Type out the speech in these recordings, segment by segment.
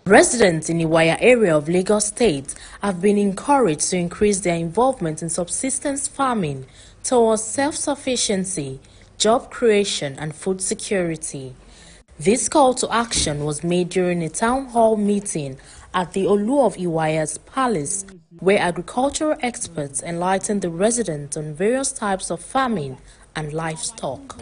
Residents in the Iwaya area of Lagos State have been encouraged to increase their involvement in subsistence farming towards self-sufficiency, job creation and food security. This call to action was made during a town hall meeting at the Olu of Iwaya's palace, where agricultural experts enlightened the residents on various types of farming and livestock.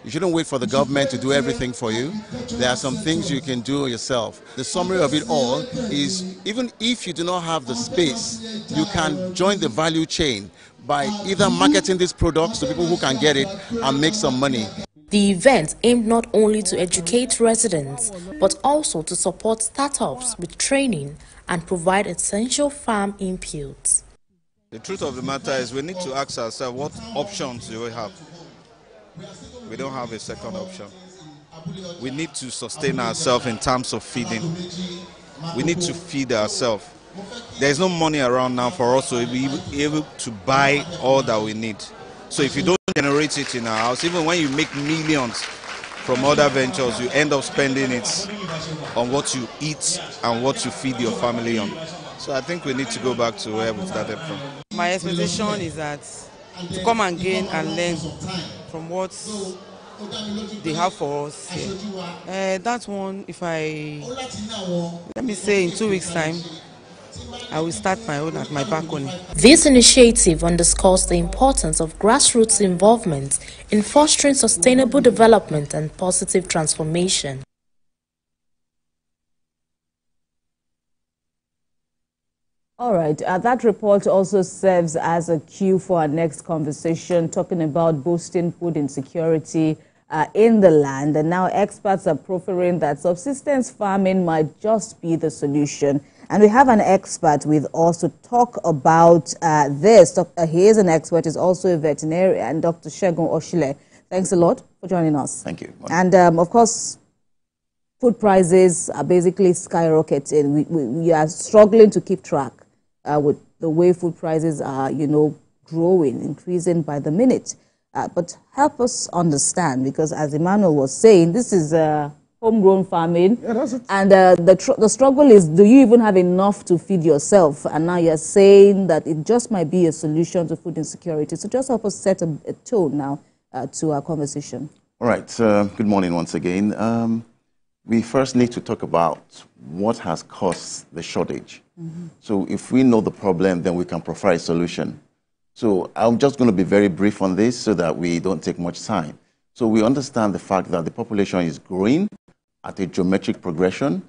You shouldn't wait for the government to do everything for you. There are some things you can do yourself. The summary of it all is, even if you do not have the space, you can join the value chain by either marketing these products to people who can get it and make some money. The event aimed not only to educate residents, but also to support startups with training and provide essential farm inputs. The truth of the matter is we need to ask ourselves, what options do we have? We don't have a second option. We need to sustain ourselves in terms of feeding. We need to feed ourselves. There is no money around now for us to be able to buy all that we need. So if you don't generate it in our house, even when you make millions from other ventures, you end up spending it on what you eat and what you feed your family on. So I think we need to go back to where we started from. My expectation is that to come and gain and learn from what they have for us here. That one, let me say in 2 weeks' time, I will start my own at my balcony. This initiative underscores the importance of grassroots involvement in fostering sustainable development and positive transformation. All right, that report also serves as a cue for our next conversation, talking about boosting food insecurity in the land. And now experts are proffering that subsistence farming might just be the solution. And we have an expert with us to talk about this. He is an expert, he's also a veterinarian, Dr. Segun Oshile. Thanks a lot for joining us. Thank you. And of course, food prices are basically skyrocketing. We are struggling to keep track with the way food prices are, growing, increasing by the minute. But help us understand, because as Emmanuel was saying, this is homegrown farming. Yeah, that's it. And the struggle is, do you even have enough to feed yourself? And now you're saying that it just might be a solution to food insecurity. So just help us set a tone now to our conversation. All right. Good morning once again. We first need to talk about what has caused the shortage. Mm-hmm. So if we know the problem, then we can provide a solution. So I'm just going to be very brief on this so that we don't take much time. So we understand the fact that the population is growing at a geometric progression,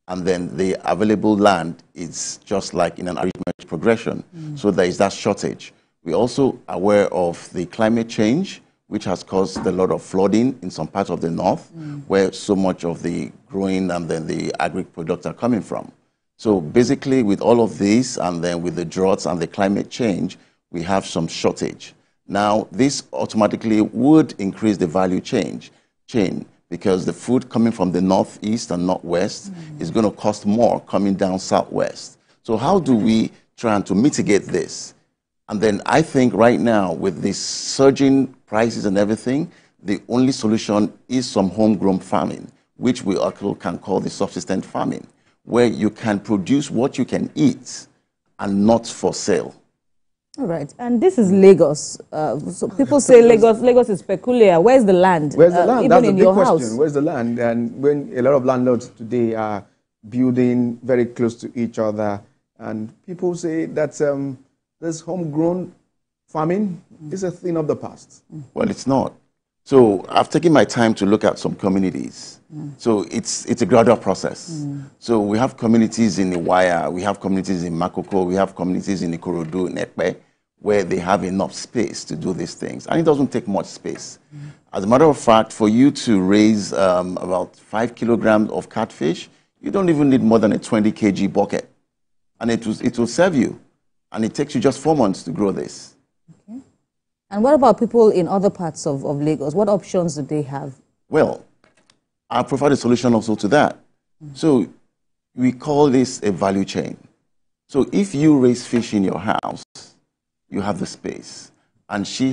and then the available land is just like in an arithmetic progression. Mm. So there is that shortage. We're also aware of the climate change, which has caused a lot of flooding in some parts of the north, where so much of the growing and then the agri-products are coming from. So basically, with all of this, and then with the droughts and the climate change, we have some shortage. Now, this automatically would increase the value chain, because the food coming from the northeast and northwest is going to cost more coming down southwest. So how do we try to mitigate this? And then I think right now, with this surging prices and everything, the only solution is some homegrown farming, which we also can call the subsistence farming, where you can produce what you can eat and not for sale. All right, and this is Lagos. So people say Lagos is peculiar. Where's the land? Where's the land? Even That's in the big your question. house. Where's the land? And when a lot of landlords today are building very close to each other, and people say that this homegrown farming is a thing of the past. Well, it's not. So I've taken my time to look at some communities. So it's a gradual process. So we have communities in Iwaya, we have communities in Makoko, we have communities in Ikorodu, in Ekpe, where they have enough space to do these things. And it doesn't take much space. As a matter of fact, for you to raise about 5 kilograms of catfish, you don't even need more than a 20 kg bucket. And it will serve you. And it takes you just 4 months to grow this. Okay. And what about people in other parts of Lagos? What options do they have? Well, I'll provide a solution also to that. So we call this a value chain. So if you raise fish in your house, you have the space. And she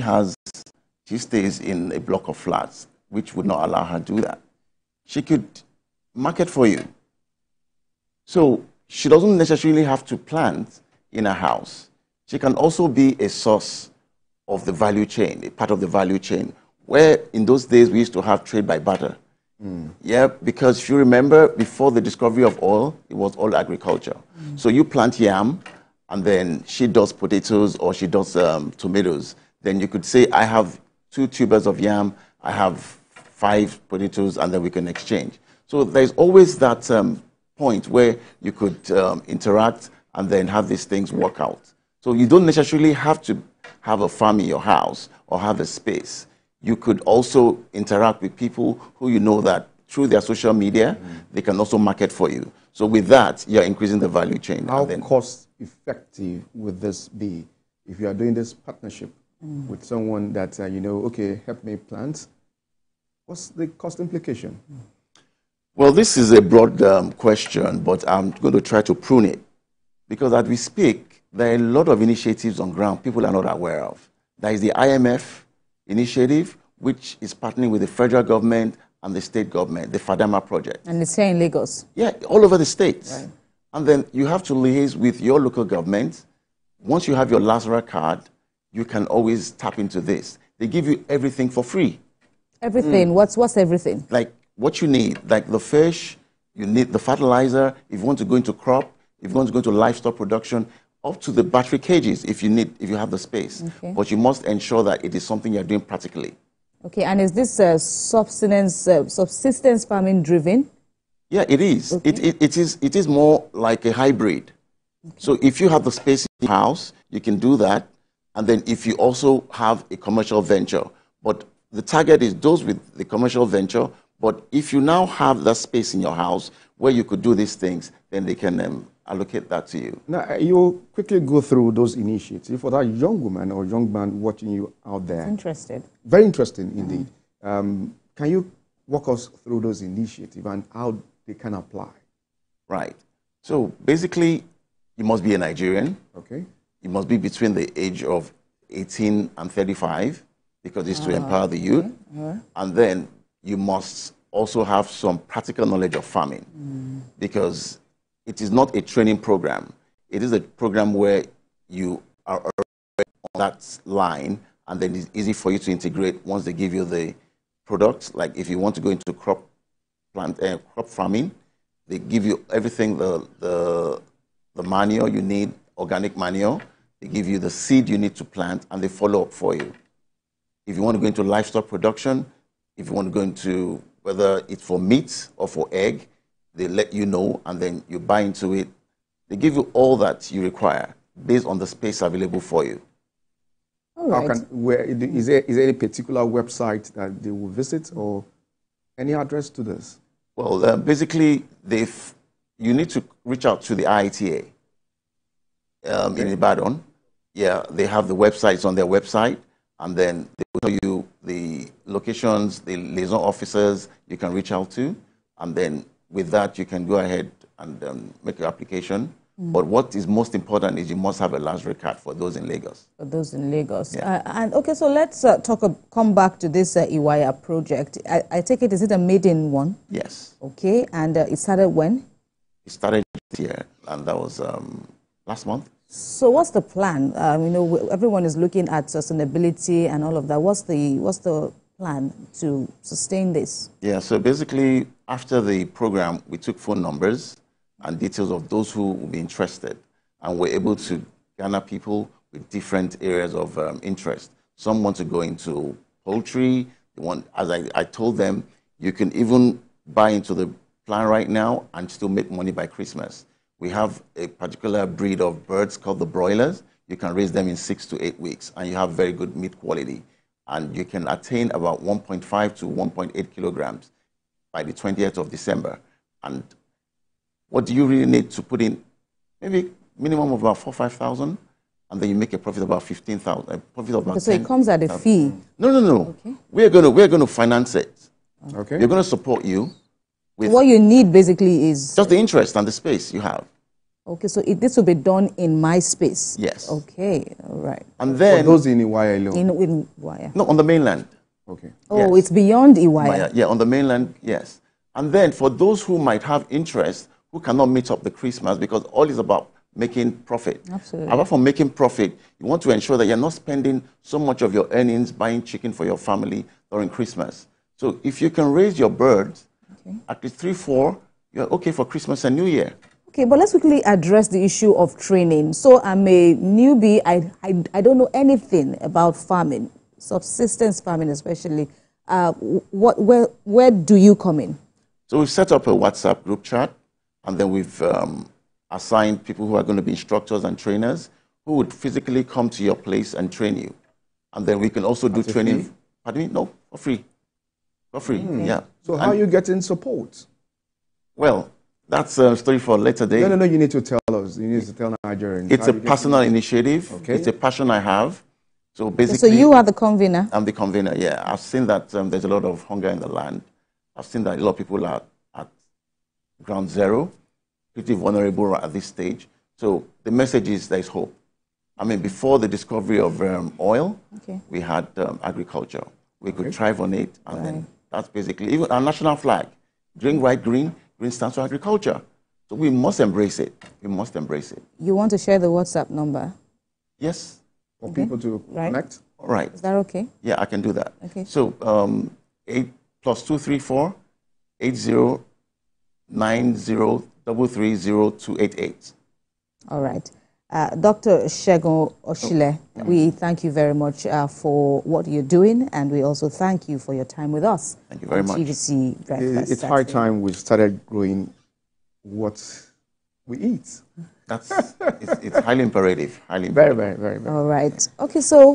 stays in a block of flats, which would not allow her to do that. She could market for you. So she doesn't necessarily have to plant in her house. She can also be a source of the value chain, a part of the value chain, where in those days we used to have trade by barter. Yeah, because if you remember, before the discovery of oil, it was all agriculture. So you plant yam, and then she does potatoes or she does tomatoes. Then you could say, I have 2 tubers of yam, I have 5 potatoes, and then we can exchange. So there's always that point where you could interact and then have these things work out. So you don't necessarily have to have a farm in your house or have a space. You could also interact with people who you know that through their social media, they can also market for you. So with that, you're increasing the value chain. How cost effective would this be if you are doing this partnership with someone that, you know, okay, help me plant? What's the cost implication? Well, this is a broad question, but I'm going to try to prune it. Because as we speak, there are a lot of initiatives on ground people are not aware of. There is the IMF initiative, which is partnering with the federal government and the state government, the FADAMA project. And it's here in Lagos? Yeah, all over the states. Right. And then you have to liaise with your local government. Once you have your LASRA card, you can always tap into this. They give you everything for free. Everything? What's everything? Like what you need, like the fish, you need the fertilizer, if you want to go into crop, if you want to go into livestock production, up to the battery cages if you have the space. Okay. But you must ensure that it is something you're doing practically. Okay, and is this subsistence farming driven? Yeah, it is. Okay. It is more like a hybrid. Okay. So if you have the space in your house, you can do that. And then if you also have a commercial venture, but the target is those with the commercial venture. But if you now have that space in your house where you could do these things, then they can allocate that to you. Now, you quickly go through those initiatives for that young woman or young man watching you out there. Interested. Very interesting indeed. Can you walk us through those initiatives and how they can apply? Right. So basically, you must be a Nigerian. Okay. You must be between the age of 18 and 35 because it's to empower the youth. And then you must also have some practical knowledge of farming because it is not a training program. It is a program where you are already on that line and then it's easy for you to integrate once they give you the products. Like if you want to go into crop farming, they give you everything, the manure you need, organic manure. They give you the seed you need to plant and they follow up for you. If you want to go into livestock production, if you want to go into whether it's for meat or for egg, they let you know and then you buy into it. They give you all that you require based on the space available for you. All right. Is there any particular website that they will visit or any address to this? Well, basically, you need to reach out to the IITA in Ibadan. Yeah, they have the websites on their website. And then they will tell you the locations, the liaison officers you can reach out to. And then with that, you can go ahead and make your application. But what is most important is you must have a LASRA card for those in Lagos. For those in Lagos. Yeah. And okay, so let's come back to this Iwaya project. I take it, is it a maiden one? Yes. Okay, and it started when? It started this year, and that was last month. So what's the plan? You know, everyone is looking at sustainability and all of that. What's the plan to sustain this? Yeah, so basically, after the program, we took phone numbers and details of those who will be interested, and we're able to garner people with different areas of interest. Some want to go into poultry. They want, as I told them, you can even buy into the plan right now and still make money by Christmas. We have a particular breed of birds called the broilers. You can raise them in 6 to 8 weeks, and you have very good meat quality. And you can attain about 1.5 to 1.8 kilograms by the 20th of December. And what do you really need to put in? Maybe minimum of about 4,000 to 5,000, and then you make a profit of about 15,000. A profit of about so 10, it comes at a fee. No. Okay. We're going to finance it. Okay. We're going to support you. With what you need basically is just the interest and the space you have. Okay, so this will be done in my space. Yes. Okay, all right. And then for those in Iwaya alone. In Iwaya. No, on the mainland. Okay. Oh, yes. It's beyond Iwaya. Yeah, on the mainland, yes. And then for those who might have interest, who cannot meet up the Christmas because all is about making profit. Absolutely. Apart from making profit, you want to ensure that you're not spending so much of your earnings buying chicken for your family during Christmas. So if you can raise your birds, at least 3, 4, you're okay for Christmas and New Year. Okay, but let's quickly address the issue of training. So I'm a newbie. I don't know anything about farming, subsistence farming especially. Where do you come in? So we've set up a WhatsApp group chat, and then we've assigned people who are going to be instructors and trainers who would physically come to your place and train you. And then we can also do training. Pardon me? No, for free. For free, yeah. So how are you getting support? Well, that's a story for a later day. No, you need to tell us. You need to tell Nigerians. It's a personal initiative. Okay. It's a passion I have. So basically... So you are the convener? I'm the convener, yeah. I've seen that there's a lot of hunger in the land. I've seen that a lot of people are at ground zero, pretty vulnerable at this stage. So the message is there's hope. I mean, before the discovery of oil, we had agriculture. We could thrive on it, and then that's basically even our national flag. Green, white, green. Green stands for agriculture. So we must embrace it. We must embrace it. You want to share the WhatsApp number? Yes. For people to connect? All right. Is that okay? Yeah, I can do that. Okay. So 8+234 8090330288. All right. Dr. Segun Oshile, we thank you very much for what you're doing, and we also thank you for your time with us. Thank you very much. TVC Breakfast. It's high time we started growing what we eat. It's highly imperative. Highly imperative. Very. All right. Okay, so